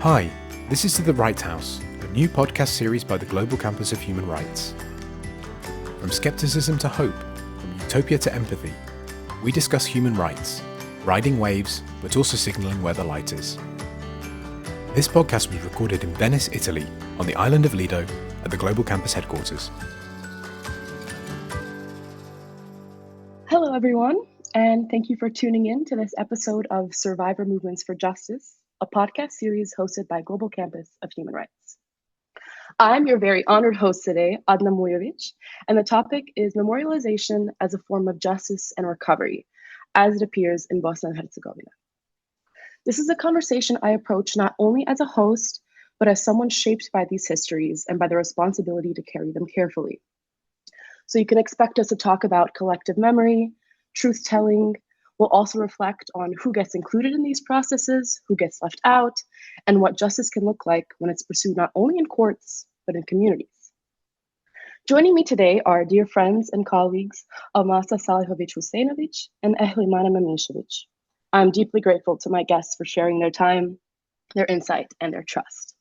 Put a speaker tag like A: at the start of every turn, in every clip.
A: Hi, this is To the Right House, a new podcast series by the Global Campus of Human Rights. From skepticism to hope, from utopia to empathy, we discuss human rights, riding waves, but also signalling where the light is. This podcast was recorded in Venice, Italy, on the island of Lido, at the Global Campus headquarters.
B: Hello, everyone, and thank you for tuning in to this episode of Survivor Movements for Justice, a podcast series hosted by Global Campus of Human Rights. I'm your very honored host today, Adna Mujovic, and the topic is memorialization as a form of justice and recovery, as it appears in Bosnia and Herzegovina. This is a conversation I approach not only as a host, but as someone shaped by these histories and by the responsibility to carry them carefully. So you can expect us to talk about collective memory, truth-telling. We'll also reflect on who gets included in these processes, who gets left out, and what justice can look like when it's pursued not only in courts, but in communities. Joining me today are dear friends and colleagues Almasa Salihovic Husseinovic and Ehlimana Mamishevic. I'm deeply grateful to my guests for sharing their time, their insight, and their trust.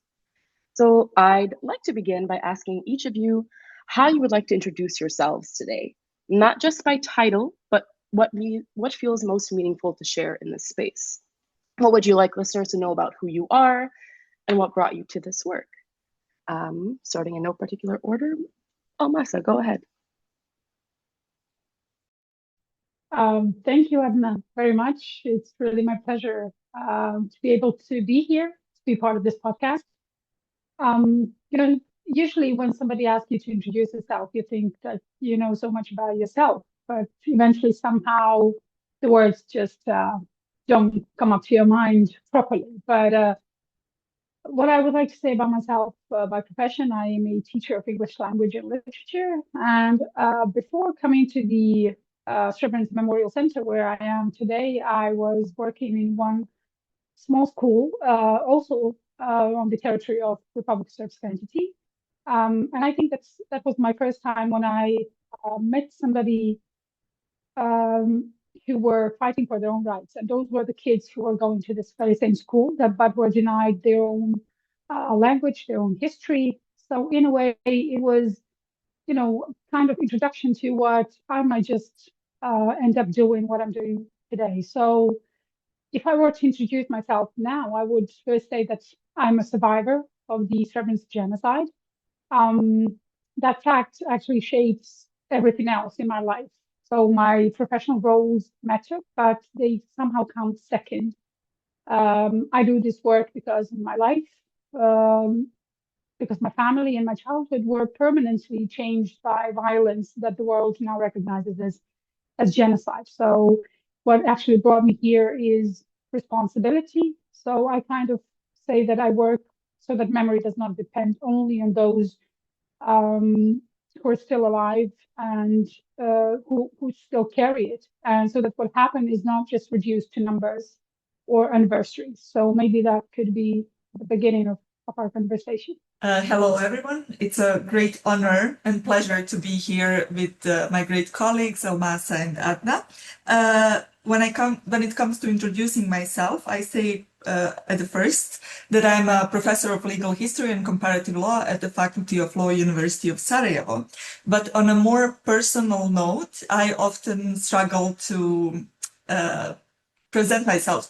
B: So I'd like to begin by asking each of you how you would like to introduce yourselves today, not just by title, but what feels most meaningful to share in this space. What would you like listeners to know about who you are and what brought you to this work? Starting in no particular order. Almasa, go ahead.
C: Thank you, Adna, very much. It's really my pleasure to be able to be here, to be part of this podcast. Usually when somebody asks you to introduce yourself, you think that you know so much about yourself, but eventually somehow the words just don't come up to your mind properly. But what I would like to say about myself, by profession, I am a teacher of English language and literature. And before coming to the Srebrenica Memorial Center, where I am today, I was working in one small school, also on the territory of Republic of Srpska entity. And I think that was my first time when I met somebody who were fighting for their own rights. And those were the kids who were going to this very same school but were denied their own language, their own history. So in a way, it was, kind of introduction to what I might just end up doing, what I'm doing today. So if I were to introduce myself now, I would first say that I'm a survivor of the Srebrenica genocide. That fact actually shapes everything else in my life. So my professional roles matter, but they somehow come second. I do this work because in my life, because my family and my childhood were permanently changed by violence that the world now recognizes as genocide. So what actually brought me here is responsibility. So I kind of say that I work so that memory does not depend only on those who are still alive and who still carry it. And so that what happened is not just reduced to numbers or anniversaries. So maybe that could be the beginning of our conversation.
D: Hello, everyone. It's a great honor and pleasure to be here with my great colleagues, Almasa and Adna. When it comes to introducing myself, I say at the first that I'm a professor of legal history and comparative law at the Faculty of Law, University of Sarajevo. But on a more personal note, I often struggle to present myself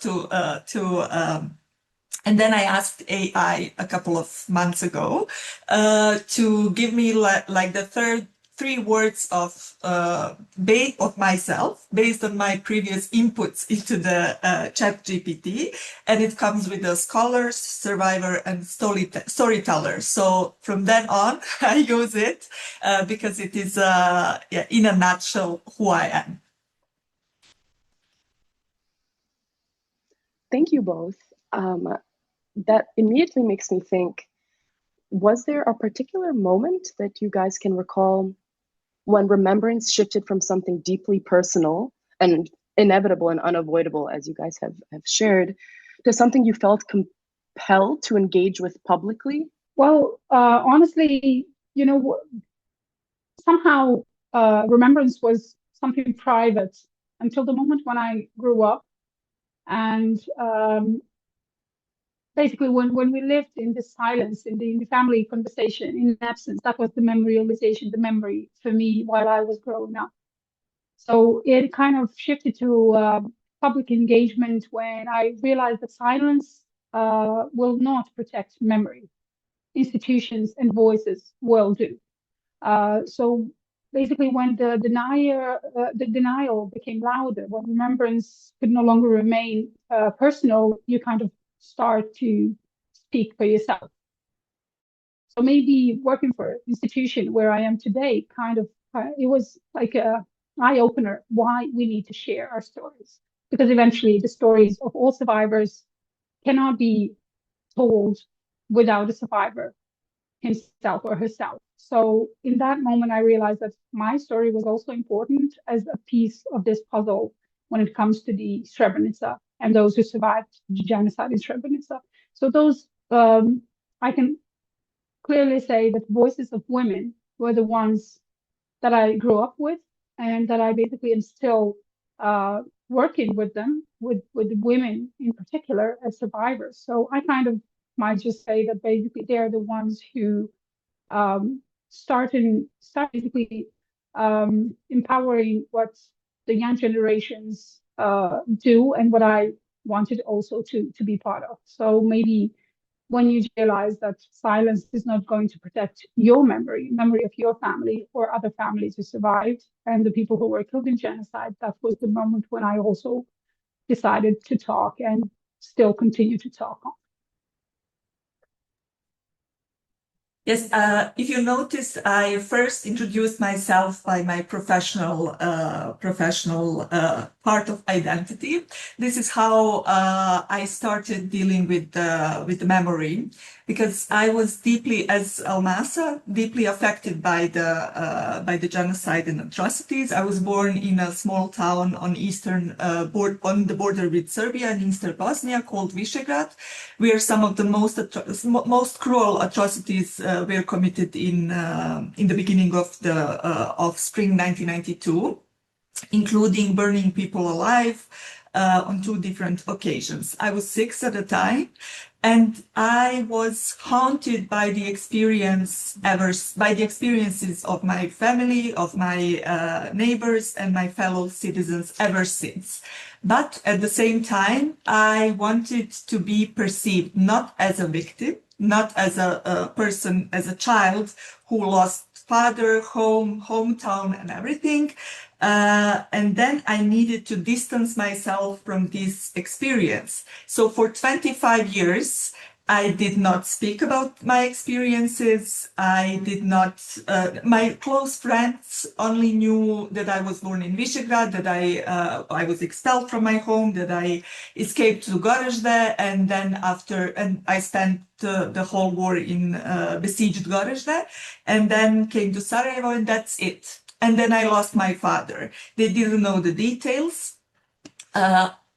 D: and then I asked AI a couple of months ago to give me like the three words of myself based on my previous inputs into the chat GPT, and it comes with a scholar, survivor, and storyteller. So from then on, I use it because it is, in a nutshell, who I am.
B: Thank you both. That immediately makes me think, was there a particular moment that you guys can recall when remembrance shifted from something deeply personal and inevitable and unavoidable, as you guys have shared, to something you felt compelled to engage with publicly?
C: Well, honestly, somehow remembrance was something private until the moment when I grew up. And basically when we lived in the silence, in the family conversation, in absence, that was the memorialization, the memory for me while I was growing up. So it kind of shifted to public engagement when I realized that silence will not protect memory. Institutions and voices will do. So basically, when the denial became louder, when remembrance could no longer remain personal, you kind of start to speak for yourself. So maybe working for an institution where I am today, kind of, it was like a eye opener why we need to share our stories, because eventually the stories of all survivors cannot be told without a survivor himself or herself. So in that moment, I realized that my story was also important as a piece of this puzzle when it comes to the Srebrenica and those who survived the genocide in Srebrenica. So those, I can clearly say that voices of women were the ones that I grew up with and that I basically am still working with them, with women in particular as survivors. So I kind of might just say that basically they're the ones who start basically empowering what the young generations do and what I wanted also to be part of. So maybe when you realize that silence is not going to protect your memory of your family or other families who survived and the people who were killed in genocide, that was the moment when I also decided to talk and still continue to talk on.
D: Yes, if you noticed, I first introduced myself by my professional part of identity. This is how I started dealing with the memory, because I was deeply, as Almasa, deeply affected by the genocide and atrocities. I was born in a small town on on the border with Serbia in Eastern Bosnia called Visegrad, where some of the most cruel atrocities were committed in the beginning of spring 1992, including burning people alive on 2 different occasions. I was 6 at the time, and I was haunted by the experiences of my family, of my neighbors, and my fellow citizens ever since. But at the same time, I wanted to be perceived not as a victim, not as a person, as a child who lost father, home, hometown, and everything. And then I needed to distance myself from this experience. So for 25 years, I did not speak about my experiences. I did not, my close friends only knew that I was born in Visegrad, that I was expelled from my home, that I escaped to Gorazde, and then and I spent the whole war in besieged Gorazde, and then came to Sarajevo, and that's it. And then I lost my father. They didn't know the details.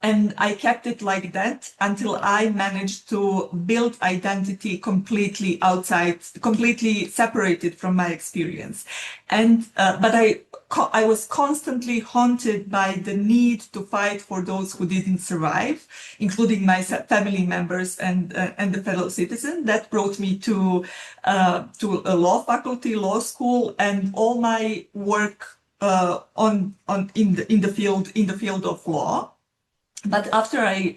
D: And I kept it like that until I managed to build identity completely outside, completely separated from my experience. And but I was constantly haunted by the need to fight for those who didn't survive, including my family members and the fellow citizen. That brought me to a law faculty, law school, and all my work in the field of law. But after I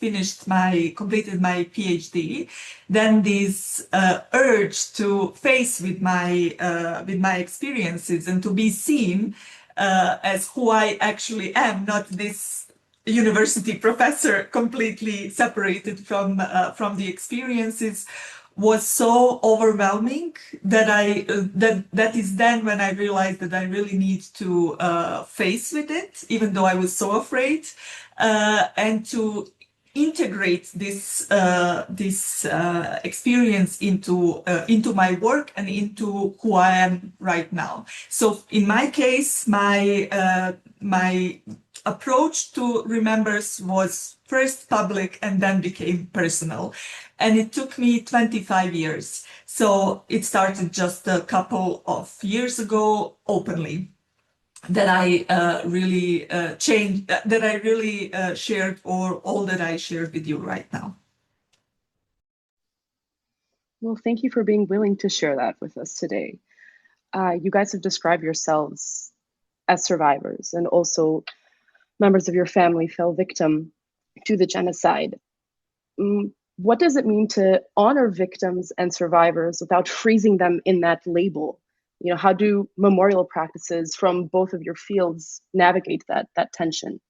D: completed my PhD, then this urge to face with my experiences and to be seen as who I actually am, not this university professor completely separated from the experiences, was so overwhelming that that is then when I realized that I really need to face with it, even though I was so afraid, and to integrate this experience into my work and into who I am right now. So in my case, my approach to remembrance was first public and then became personal. And it took me 25 years. So it started just a couple of years ago openly that I really changed, that I really shared all that I shared with you right now.
B: Well, thank you for being willing to share that with us today. You guys have described yourselves as survivors, and also members of your family fell victim to the genocide. What does it mean to honor victims and survivors without freezing them in that label? You know, how do memorial practices from both of your fields navigate that tension?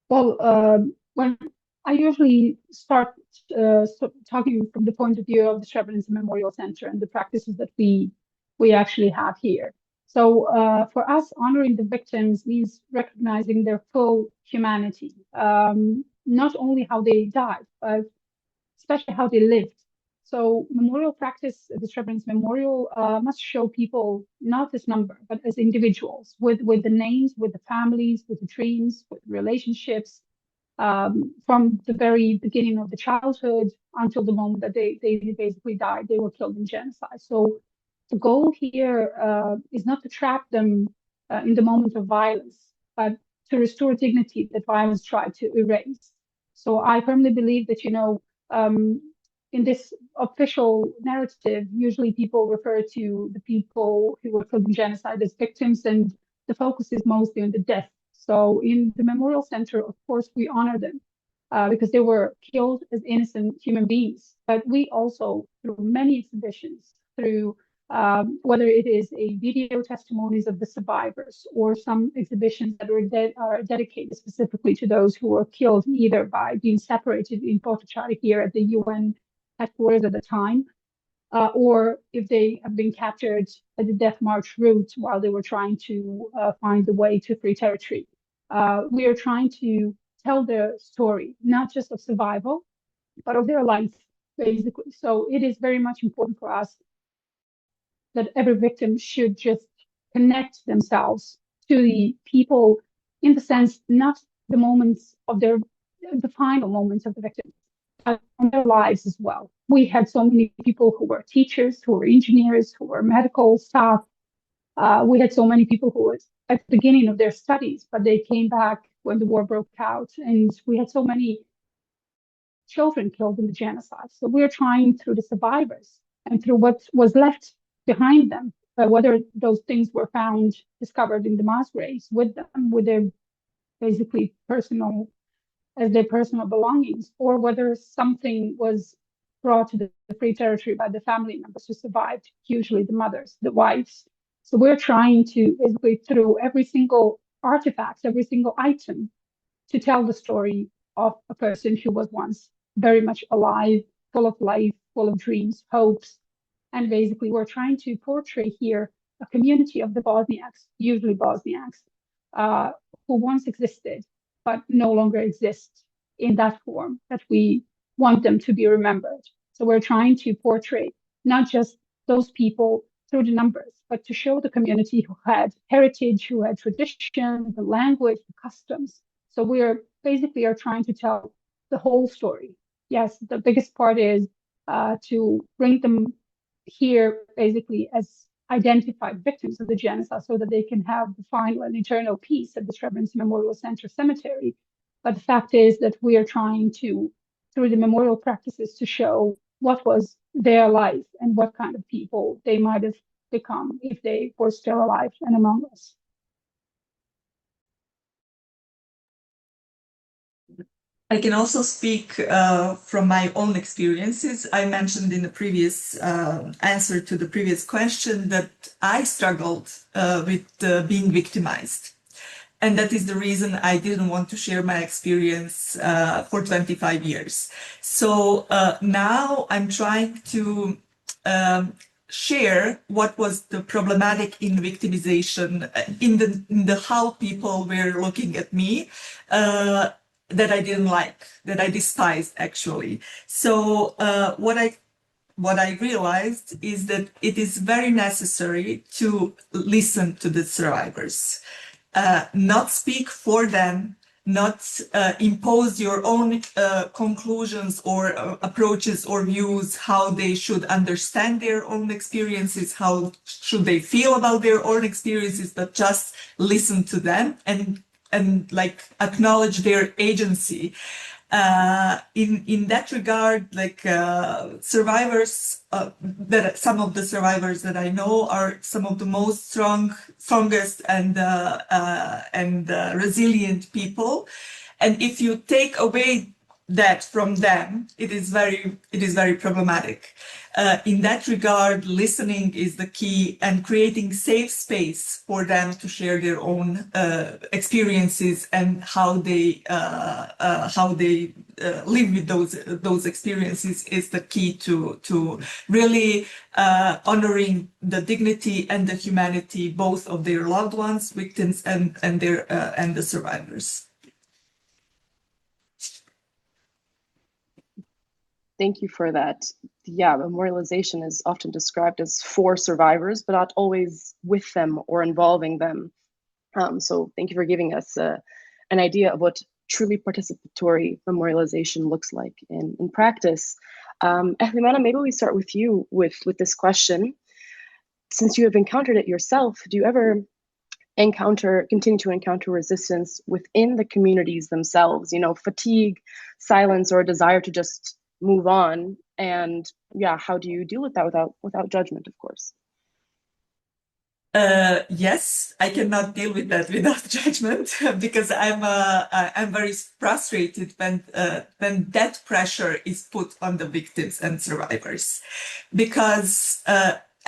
C: When I usually start talking from the point of view of the Srebrenica Memorial Center and the practices that we actually have here. So for us, honoring the victims means recognizing their full humanity, not only how they died, but especially how they lived. So memorial practice, the Srebrenica Memorial, must show people not as number, but as individuals with the names, with the families, with the dreams, with relationships, from the very beginning of the childhood until the moment that they basically died. They were killed in genocide. So the goal here is not to trap them in the moment of violence, but to restore dignity that violence tried to erase. So I firmly believe that, in this official narrative, usually people refer to the people who were killed in genocide as victims, and the focus is mostly on the death. So in the Memorial Center, of course, we honor them because they were killed as innocent human beings. But we also, through many exhibitions, through whether it is a video testimonies of the survivors or some exhibitions that are dedicated specifically to those who were killed either by being separated in Potocari here at the UN headquarters at the time, or if they have been captured at the Death March route while they were trying to find the way to free territory. We are trying to tell their story, not just of survival, but of their life, basically. So it is very much important for us that every victim should just connect themselves to the people in the sense, not the moments of the final moments of the victim, but on their lives as well. We had so many people who were teachers, who were engineers, who were medical staff. We had so many people who were at the beginning of their studies, but they came back when the war broke out. And we had so many children killed in the genocide. So we're trying through the survivors and through what was left behind them, whether those things were found, discovered in the mass graves with them, with their basically personal, as their personal belongings, or whether something was brought to the free territory by the family members who survived, usually the mothers, the wives. So we're trying to basically through every single artifact, every single item, to tell the story of a person who was once very much alive, full of life, full of dreams, hopes. And basically, we're trying to portray here a community of the Bosniaks, usually Bosniaks, who once existed, but no longer exist in that form that we want them to be remembered. So we're trying to portray not just those people through the numbers, but to show the community who had heritage, who had tradition, the language, the customs. So we're basically are trying to tell the whole story. Yes, the biggest part is to bring them here basically as identified victims of the genocide so that they can have the final and eternal peace at the Srebrenica Memorial Center Cemetery. But the fact is that we are trying to, through the memorial practices, to show what was their life and what kind of people they might have become if they were still alive and among us.
D: I can also speak from my own experiences. I mentioned in the previous answer to the previous question that I struggled with being victimized. And that is the reason I didn't want to share my experience for 25 years. So now I'm trying to share what was the problematic in victimization, in the how people were looking at me. That I didn't like, that I despised actually. So what I realized is that it is very necessary to listen to the survivors, not speak for them, not impose your own conclusions or approaches or views, how they should understand their own experiences, how should they feel about their own experiences, but just listen to them and like acknowledge their agency. In that regard, like survivors, that some of the survivors that I know are some of the most strongest and resilient people. And if you take away that from them, it is very problematic. In that regard, listening is the key, and creating safe space for them to share their own experiences and how they live with those experiences is the key to really honoring the dignity and the humanity both of their loved ones, victims, and the survivors.
B: Thank you for that. Yeah, memorialization is often described as for survivors, but not always with them or involving them. So thank you for giving us an idea of what truly participatory memorialization looks like in practice. Ehlimana, maybe we start with you with this question. Since you have encountered it yourself, do you ever continue to encounter resistance within the communities themselves? You know, fatigue, silence, or a desire to just move on? And yeah, how do you deal with that without judgment, of course?
D: Yes, I cannot deal with that without judgment because I'm very frustrated when that pressure is put on the victims and survivors, because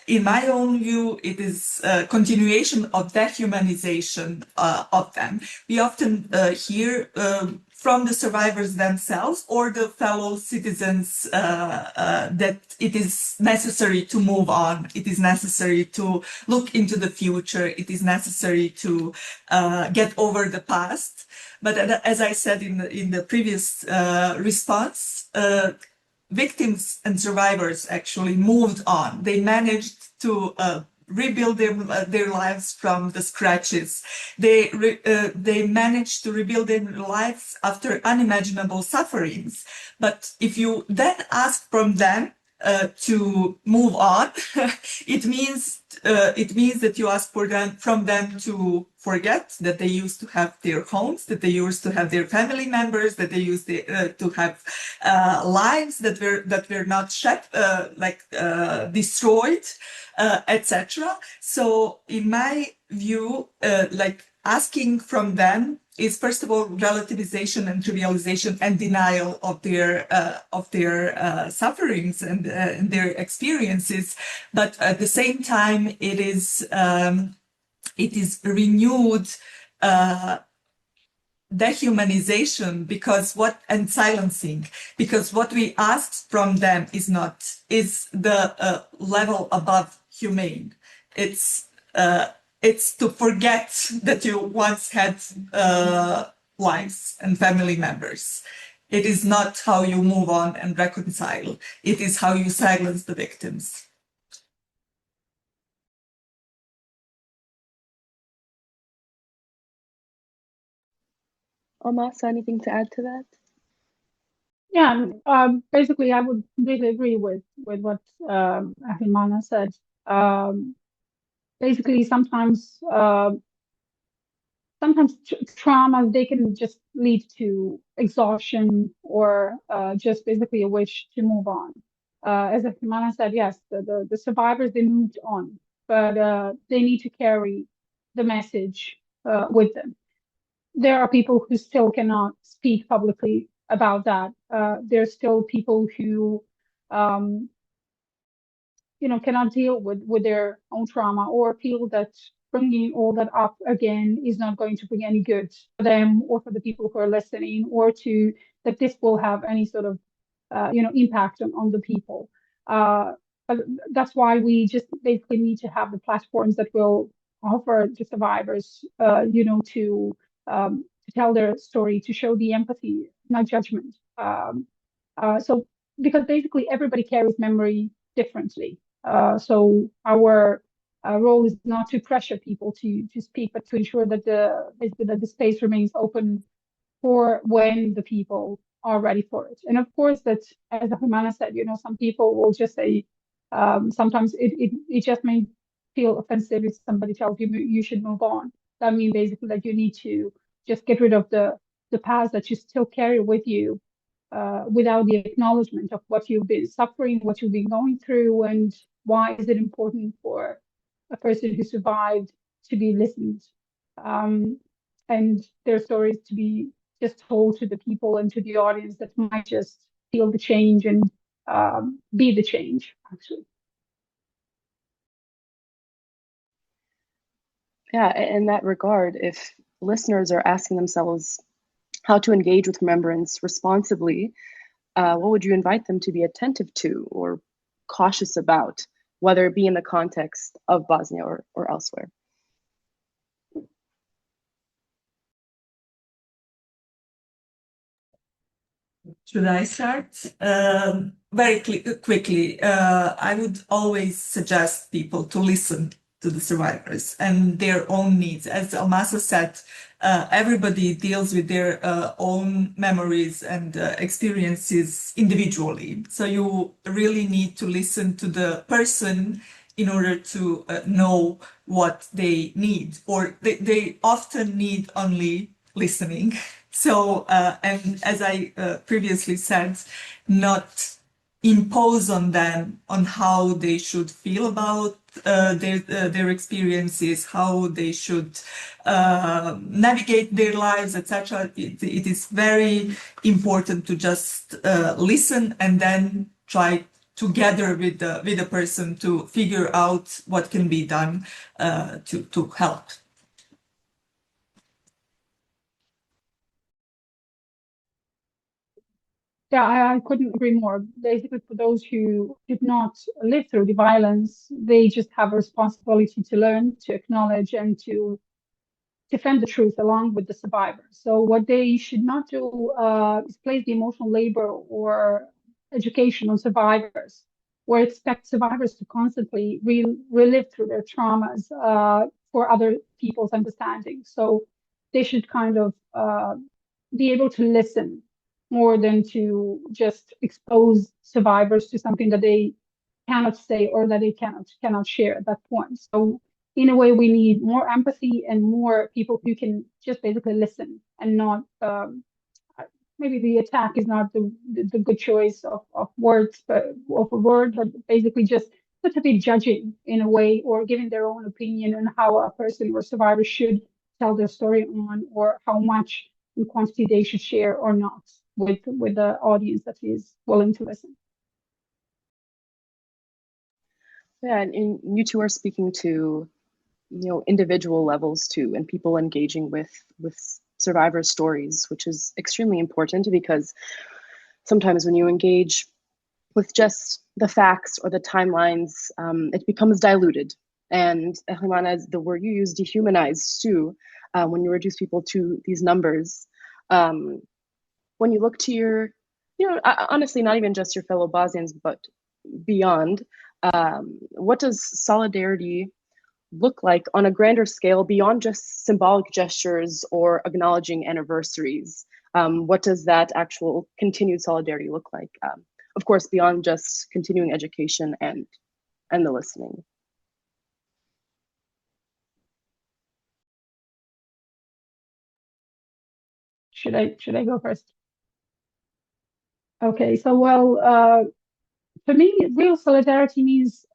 D: in my own view, it is a continuation of dehumanization of them. We often hear from the survivors themselves or the fellow citizens that it is necessary to move on. It is necessary to look into the future. It is necessary to get over the past. But as I said in the previous response, victims and survivors actually moved on. They managed to rebuild their lives from the scratches. They managed to rebuild their lives after unimaginable sufferings. But if you then ask from them to move on, it means that you ask from them to forget that they used to have their homes, that they used to have their family members, that they used to have lives that were not destroyed, etc. So, in my view, asking from them is first of all relativization and trivialization and denial of their sufferings and their experiences, but at the same time it is renewed dehumanization and silencing, because what we asked from them is the level above humane. It's to forget that you once had lives and family members. It is not how you move on and reconcile. It is how you silence the victims.
B: Omasa, anything to add to that?
C: Yeah, basically, I would really agree with what Ahimana said. Basically, sometimes traumas, they can just lead to exhaustion or just basically a wish to move on. As Ahimana said, yes, the survivors, they moved on, but they need to carry the message with them. There are people who still cannot speak publicly about that. There's still people who, cannot deal with their own trauma, or feel that bringing all that up again is not going to bring any good for them or for the people who are listening, or that this will have any sort of, impact on the people. But that's why we just basically need to have the platforms that will offer the survivors, to tell their story, to show the empathy, not judgment. So because basically everybody carries memory differently. So our role is not to pressure people to speak, but to ensure that the space remains open for when the people are ready for it. And of course, that, as Humana said, some people will just say, sometimes it just may feel offensive if somebody tells you should move on. That means basically that you need to just get rid of the past that you still carry with you, without the acknowledgement of what you've been suffering, what you've been going through, and why is it important for a person who survived to be listened, and their stories to be just told to the people and to the audience that might just feel the change and be the change, actually.
B: Yeah, in that regard, if listeners are asking themselves how to engage with remembrance responsibly, what would you invite them to be attentive to or cautious about, whether it be in the context of Bosnia or elsewhere?
D: Should I start? Very quickly, I would always suggest people to listen to the survivors and their own needs. As Almasa said, everybody deals with their own memories and experiences individually. So you really need to listen to the person in order to know what they need, or they often need only listening. So, and as I previously said, not impose on them on how they should feel about their experiences, how they should navigate their lives, etc. It is very important to just listen and then try together with the person to figure out what can be done to help.
C: Yeah, I couldn't agree more. Basically, for those who did not live through the violence, they just have a responsibility to learn, to acknowledge, and to defend the truth along with the survivors. So what they should not do is place the emotional labor or education on survivors, or expect survivors to constantly relive through their traumas for other people's understanding. So they should kind of be able to listen more than to just expose survivors to something that they cannot say or that they cannot share at that point. So in a way, we need more empathy and more people who can just basically listen and not maybe the attack is not the good choice of words, but of a word, but basically just not to be judging in a way or giving their own opinion on how a person or survivor should tell their story on, or how much in quantity they should share or not with the audience that is willing to listen.
B: Yeah, and you two are speaking to, individual levels too, and people engaging with survivor stories, which is extremely important because sometimes when you engage with just the facts or the timelines, it becomes diluted. And Himana, the word you use, dehumanized too, when you reduce people to these numbers. When you look to your, honestly, not even just your fellow Bosnians, but beyond, what does solidarity look like on a grander scale beyond just symbolic gestures or acknowledging anniversaries? What does that actual continued solidarity look like? Of course, beyond just continuing education and the listening.
C: Should I go first? Okay, so for me, real solidarity means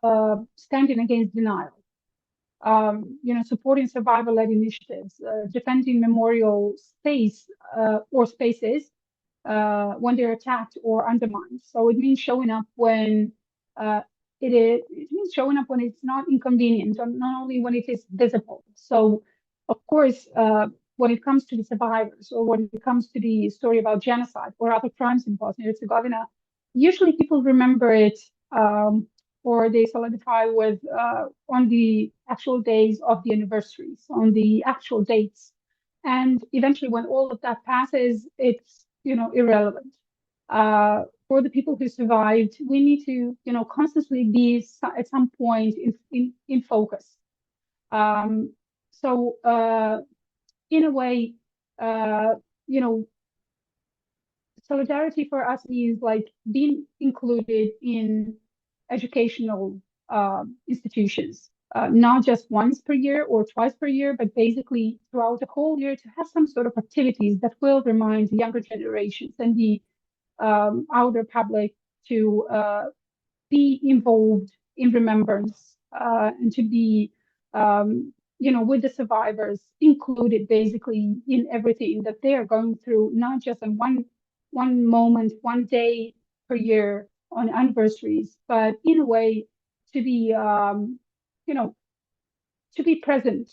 C: standing against denial. Supporting survivor-led initiatives, defending memorial space or spaces when they're attacked or undermined. So it means showing up when it means showing up when it's not inconvenient, or not only when it is visible. So, of course, when it comes to the survivors, or when it comes to the story about genocide or other crimes in Bosnia and Herzegovina, usually people remember it or they solidify with on the actual days of the anniversaries, on the actual dates. And eventually, when all of that passes, it's irrelevant. For the people who survived, we need to constantly be at some point in focus. So in a way, uh, you know, solidarity for us means like being included in educational institutions, not just once per year or twice per year, but basically throughout the whole year, to have some sort of activities that will remind the younger generations and the outer public to be involved in remembrance and to be, with the survivors, included basically in everything that they are going through, not just in one moment, one day per year on anniversaries, but in a way to be, you know, to be present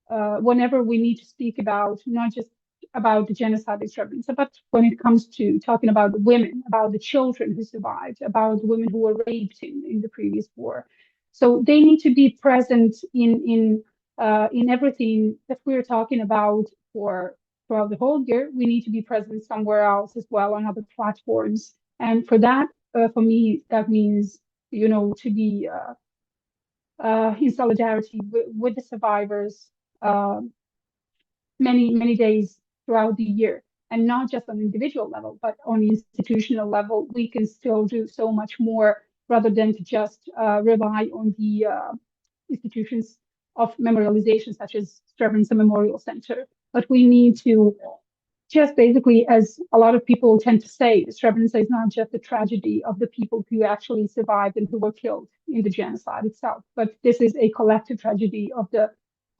C: whenever we need to speak about not just about the genocide in Srebrenica, but when it comes to talking about the women, about the children who survived, about the women who were raped in the previous war. So they need to be present in everything that we're talking about for throughout the whole year. We need to be present somewhere else as well on other platforms, and for that, for me, that means to be in solidarity with the survivors uh, many days throughout the year. And not just on individual level, but on institutional level, we can still do so much more rather than to just rely on the institutions of memorialization, such as Srebrenica Memorial Center. But we need to just basically, as a lot of people tend to say, Srebrenica is not just a tragedy of the people who actually survived and who were killed in the genocide itself, but this is a collective tragedy of the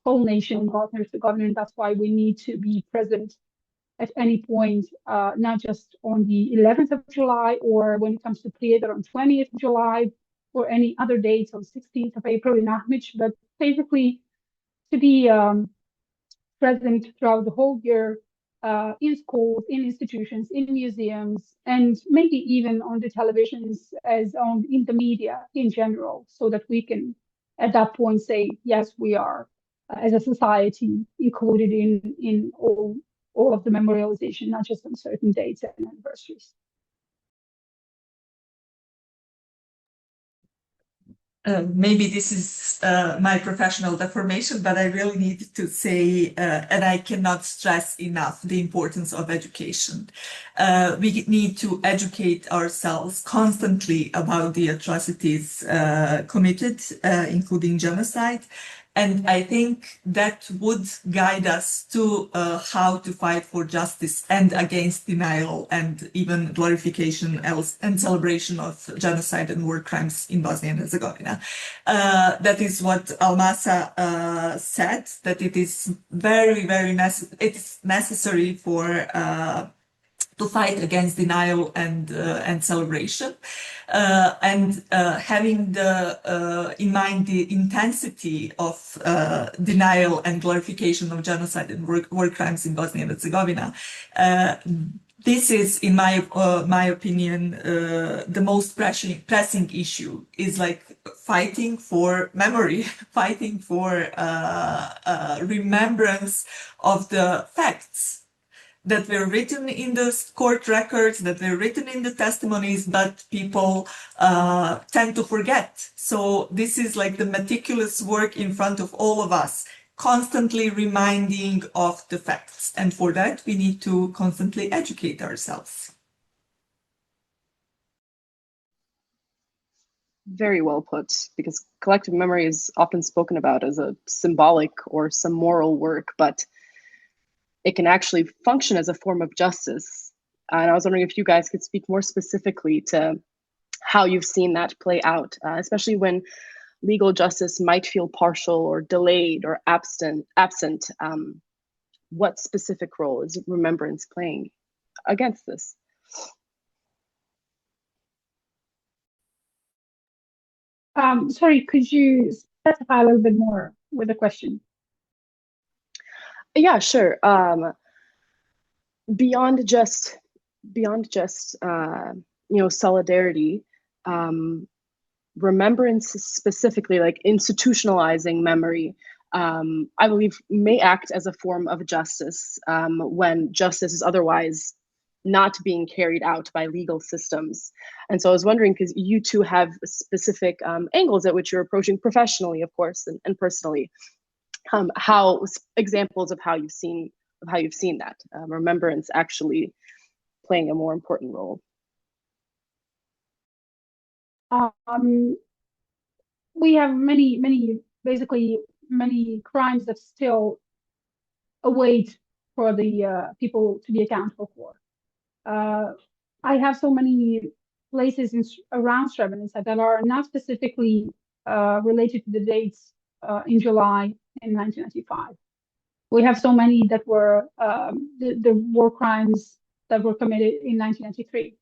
C: whole nation in Bosnia and Herzegovina, and that's why we need to be present at any point, not just on the 11th of July or when it comes to Prijedor on 20th of July or any other dates on 16th of April in Ahmić, but basically to be present throughout the whole year in schools, in institutions, in museums, and maybe even on the televisions as on in the media in general, so that we can at that point say, yes, we are as a society included in all of the memorialization, not just on certain dates and anniversaries.
D: Maybe this is my professional deformation, but I really need to say, and I cannot stress enough the importance of education. We need to educate ourselves constantly about the atrocities committed, including genocide. And I think that would guide us to how to fight for justice and against denial and even glorification and celebration of genocide and war crimes in Bosnia and Herzegovina. That is what Almasa said, that it is very necessary for to fight against denial and celebration, and having in mind the intensity of denial and glorification of genocide and war crimes in Bosnia and Herzegovina. This is, in my opinion, the most pressing issue is like fighting for memory, fighting for remembrance of the facts that were written in the court records, that were written in the testimonies, but people tend to forget. So this is like the meticulous work in front of all of us, constantly reminding of the facts. And for that, we need to constantly educate ourselves.
B: Very well put, because collective memory is often spoken about as a symbolic or some moral work, but it can actually function as a form of justice. And I was wondering if you guys could speak more specifically to how you've seen that play out, especially when legal justice might feel partial or delayed or absent. What specific role is remembrance playing against this?
C: Sorry, could you specify a little bit more with the question?
B: Yeah, sure. Beyond just solidarity, remembrance specifically, like institutionalizing memory, I believe may act as a form of justice when justice is otherwise not being carried out by legal systems. And so I was wondering, because you two have specific angles at which you're approaching professionally, of course, and personally, how examples of how you've seen that remembrance actually playing a more important role.
C: We have many crimes that still await for the people to be accountable for. I have so many places around Srebrenica that are not specifically related to the dates in July in 1995. We have so many that were the war crimes that were committed in 1993.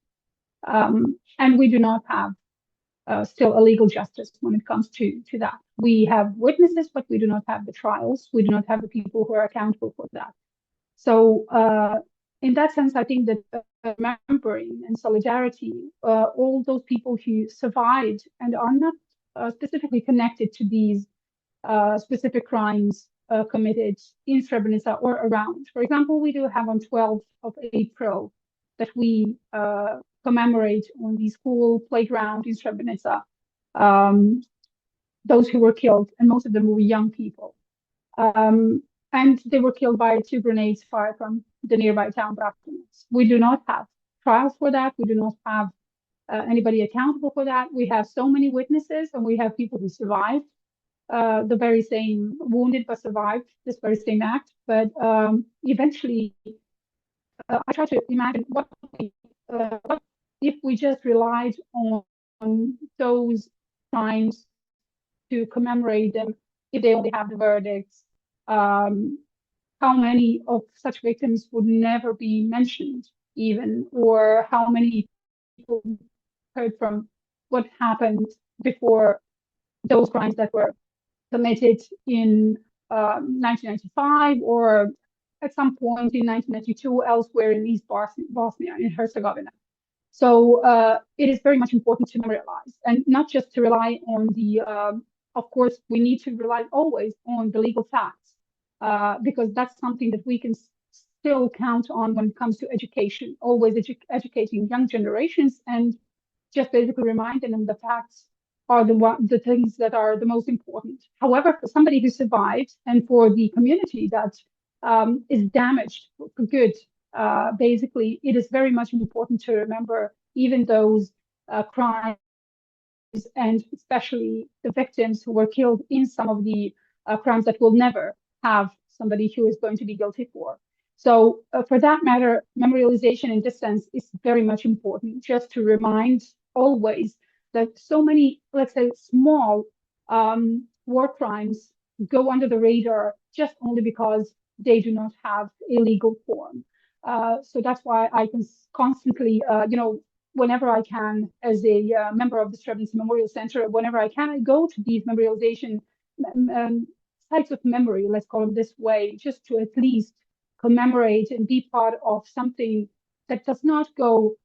C: And we do not have still a legal justice when it comes to that. We have witnesses, but we do not have the trials. We do not have the people who are accountable for that. So in that sense, I think that remembering and solidarity, all those people who survived and are not specifically connected to these specific crimes committed in Srebrenica or around. For example, we do have on 12th of April that we commemorate on the school playground in Srebrenica those who were killed, and most of them were young people. And they were killed by 2 grenades fired from the nearby town Bratunac. We do not have trials for that. We do not have anybody accountable for that. We have so many witnesses, and we have people who survived the very same wounded but survived this very same act. But eventually, I try to imagine what if we just relied on those crimes to commemorate them, if they only have the verdicts. How many of such victims would never be mentioned even, or how many people heard from what happened before those crimes that were committed in 1995 or at some point in 1992 elsewhere in East Bosnia and Herzegovina. So it is very much important to memorialize and not just to rely on the, of course, we need to rely always on the legal facts because that's something that we can still count on when it comes to education, always educating young generations and just basically reminding them the facts are the things that are the most important. However, for somebody who survived and for the community that is damaged for good, basically, it is very much important to remember even those crimes and especially the victims who were killed in some of the crimes that will never have somebody who is going to be guilty for. So for that matter, memorialization in this sense is very much important, just to remind always that so many, let's say, small war crimes go under the radar just only because they do not have a legal form. So that's why I can constantly, whenever I can, as a member of the Srebrenica Memorial Center, whenever I can, I go to these memorialization sites of memory, let's call them this way, just to at least commemorate and be part of something that does not go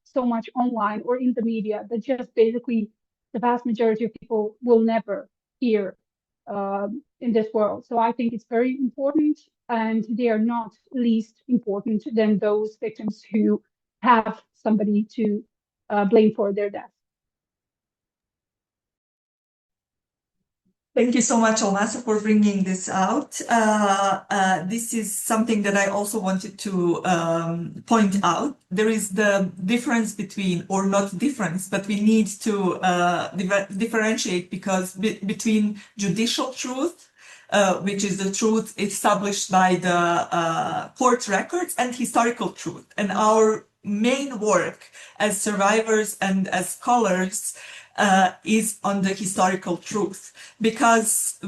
C: so much online or in the media, that just basically the vast majority of people will never hear in this world. So I think it's very important, and they are not least important than those victims who have somebody to blame for their death.
D: Thank you so much, Olmasa, for bringing this out. This is something that I also wanted to point out. There is the difference between, or not difference, but we need to differentiate between judicial truth, which is the truth established by the court records, and historical truth. And our main work as survivors and as scholars is on the historical truth, because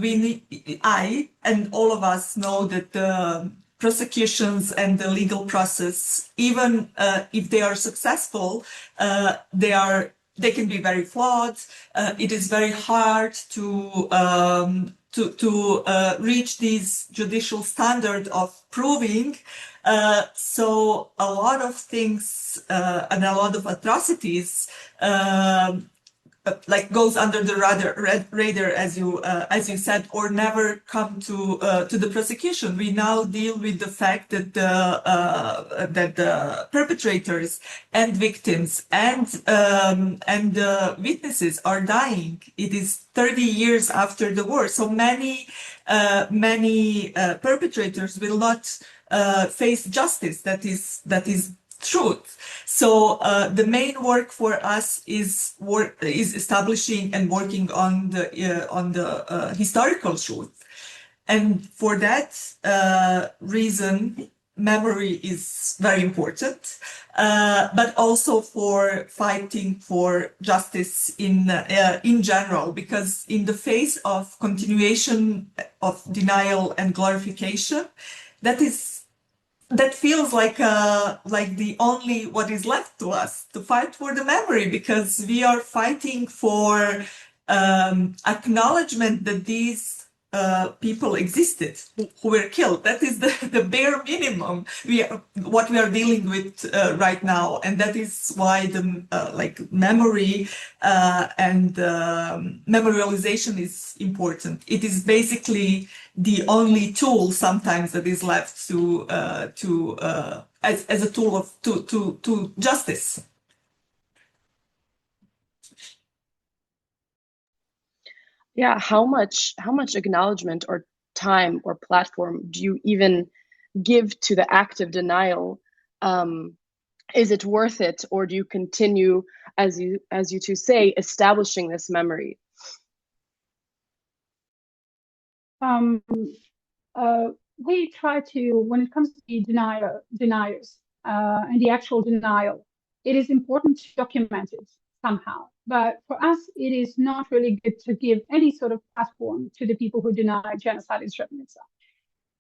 D: I and all of us know that the prosecutions and the legal process, even if they are successful, they can be very flawed. It is very hard to reach this judicial standard of proving. So a lot of things and a lot of atrocities like goes under the radar, as you said, or never come to the prosecution. We now deal with the fact that the perpetrators and victims and the witnesses are dying. It is 30 years after the war, so many perpetrators will not face justice. That is truth. So the main work for us is establishing and working on the historical truth, and for that reason, memory is very important, but also for fighting for justice in general, because in the face of continuation of denial and glorification, that feels like the only what is left to us to fight for the memory, because we are fighting for acknowledgement that these people existed who were killed. That is the bare minimum what we are dealing with right now, and that is why the memory and memorialization is important. It is basically the only tool sometimes that is left to as a tool of to justice.
B: Yeah, how much acknowledgement or time or platform do you even give to the act of denial? Is it worth it, or do you continue, as you two say, establishing this memory?
C: We try to, when it comes to the deniers and the actual denial, it is important to document it somehow. But for us, it is not really good to give any sort of platform to the people who deny genocide in Srebrenica.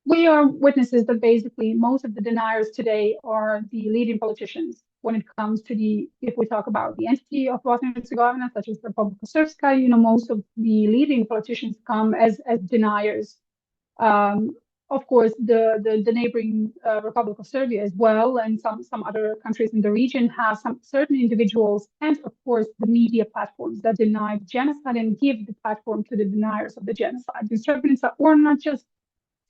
C: We are witnesses that basically most of the deniers today are the leading politicians when it comes to if we talk about the entity of Bosnia and Herzegovina, such as the Republika Srpska, most of the leading politicians come as deniers. Of course, the neighboring Republic of Serbia as well, and some other countries in the region have some certain individuals, and of course the media platforms that deny genocide and give the platform to the deniers of the genocide in Srebrenica, or not just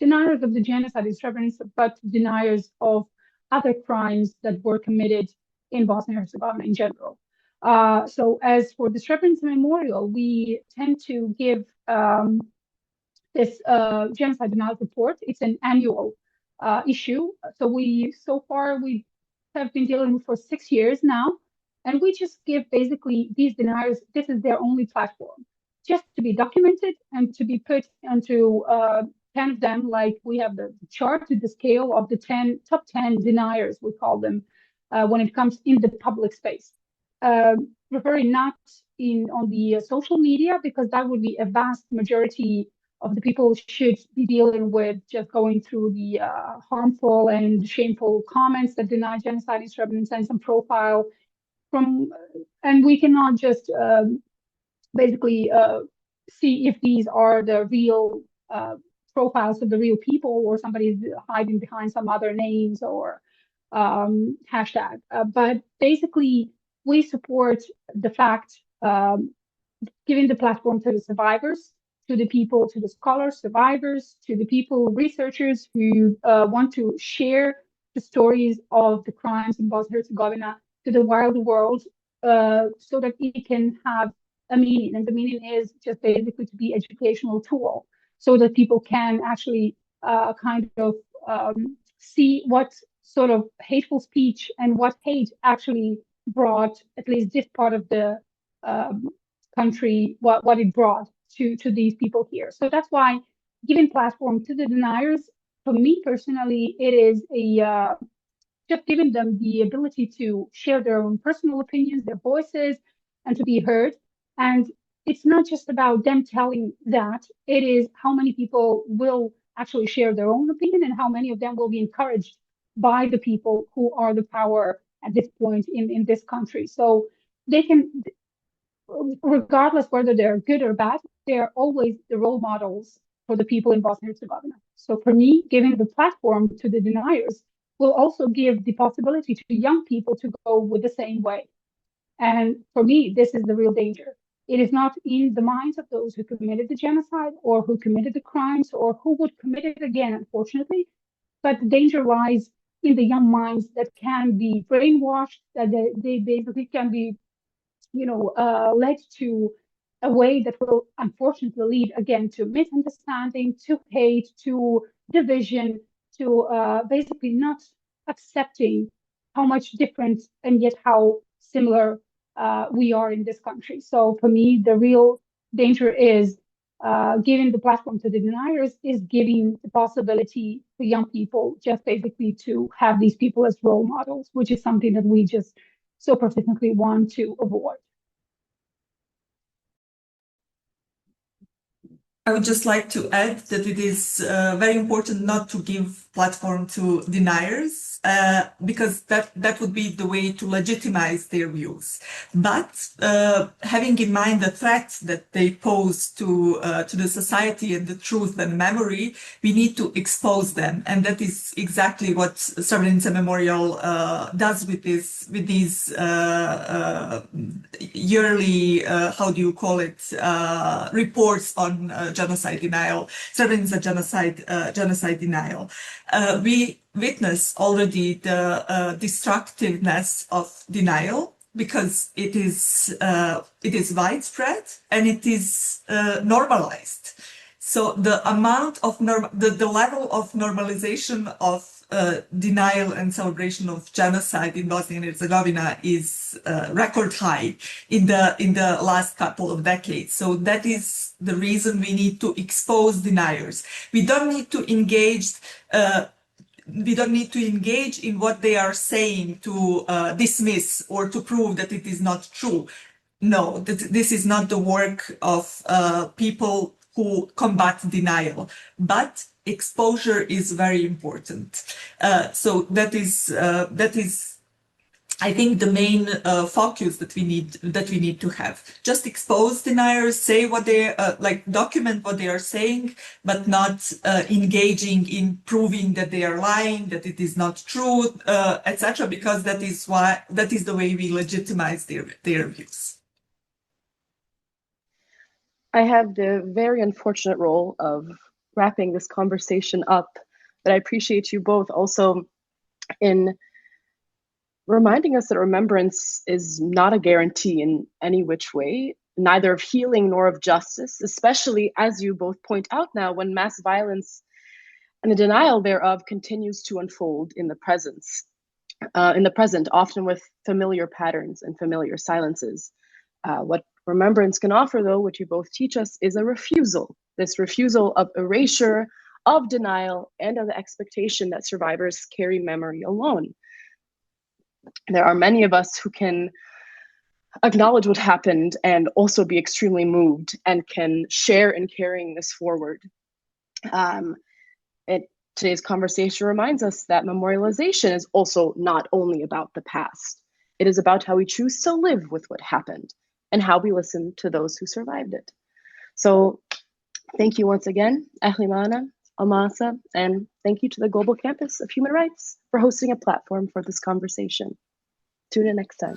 C: deniers of the genocide in Srebrenica, but deniers of other crimes that were committed in Bosnia and Herzegovina in general. So as for the Srebrenica Memorial, we tend to give this genocide denial report. It's an annual issue. So far we have been dealing with for 6 years now, and we just give basically these deniers, this is their only platform, just to be documented and to be put into 10 of them. Like we have the chart to the scale of the top 10 deniers, we call them, when it comes in the public space. Referring not on the social media, because that would be a vast majority of the people should be dealing with just going through the harmful and shameful comments that deny genocide in Srebrenica and some profile and we cannot just basically see if these are the real profiles of the real people, or somebody's hiding behind some other names or hashtag. But basically, we support the fact giving the platform to the survivors, to the people, to the scholars, survivors, to the people, researchers who want to share the stories of the crimes in Bosnia and Herzegovina to the wider world, so that it can have a meaning. And the meaning is just basically to be educational tool, so that people can actually kind of see what sort of hateful speech and what hate actually brought, at least this part of the country, what it brought to these people here. So that's why giving platform to the deniers, for me personally, it is just giving them the ability to share their own personal opinions, their voices, and to be heard. And it's not just about them telling that, it is how many people will actually share their own opinion and how many of them will be encouraged by the people who are the power at this point in this country. So they can, regardless whether they're good or bad, they're always the role models for the people in Bosnia and Herzegovina. So for me, giving the platform to the deniers will also give the possibility to young people to go with the same way. And for me, this is the real danger. It is not in the minds of those who committed the genocide or who committed the crimes or who would commit it again, unfortunately, but the danger lies in the young minds that can be brainwashed, that they basically can be, led to a way that will unfortunately lead again to misunderstanding, to hate, to division, to basically not accepting how much different and yet how similar we are in this country. So for me, the real danger is giving the platform to the deniers is giving the possibility for young people just basically to have these people as role models, which is something that we just so persistently want to avoid.
D: I would just like to add that it is very important not to give platform to deniers, because that would be the way to legitimize their views. But having in mind the threats that they pose to the society and the truth and memory, we need to expose them, and that is exactly what Srebrenica Memorial does with these yearly how do you call it, reports on genocide denial, Srebrenica genocide denial. We witness already the destructiveness of denial, because it is widespread and it is normalized. So the amount of the level of normalization of denial and celebration of genocide in Bosnia and Herzegovina is record high in the last couple of decades. So that is the reason we need to expose deniers. We don't need to engage. We don't need to engage in what they are saying to dismiss or to prove that it is not true. No, this is not the work of people who combat denial, but exposure is very important. So that is, I think, the main focus that we need to have. Just expose deniers, say what they document what they are saying, but not engaging in proving that they are lying, that it is not true, etc. Because that is the way we legitimize their views.
B: I have the very unfortunate role of wrapping this conversation up, but I appreciate you both also in reminding us that remembrance is not a guarantee in any which way, neither of healing nor of justice, especially, as you both point out now, when mass violence and the denial thereof continues to unfold in the present, often with familiar patterns and familiar silences. What remembrance can offer, though, which you both teach us, is a refusal. This refusal of erasure, of denial, and of the expectation that survivors carry memory alone. There are many of us who can acknowledge what happened and also be extremely moved and can share in carrying this forward. Today's conversation reminds us that memorialization is also not only about the past. It is about how we choose to live with what happened and how we listen to those who survived it. So thank you once again, Ahlimana, Almasa, and thank you to the Global Campus of Human Rights for hosting a platform for this conversation. Tune in next time.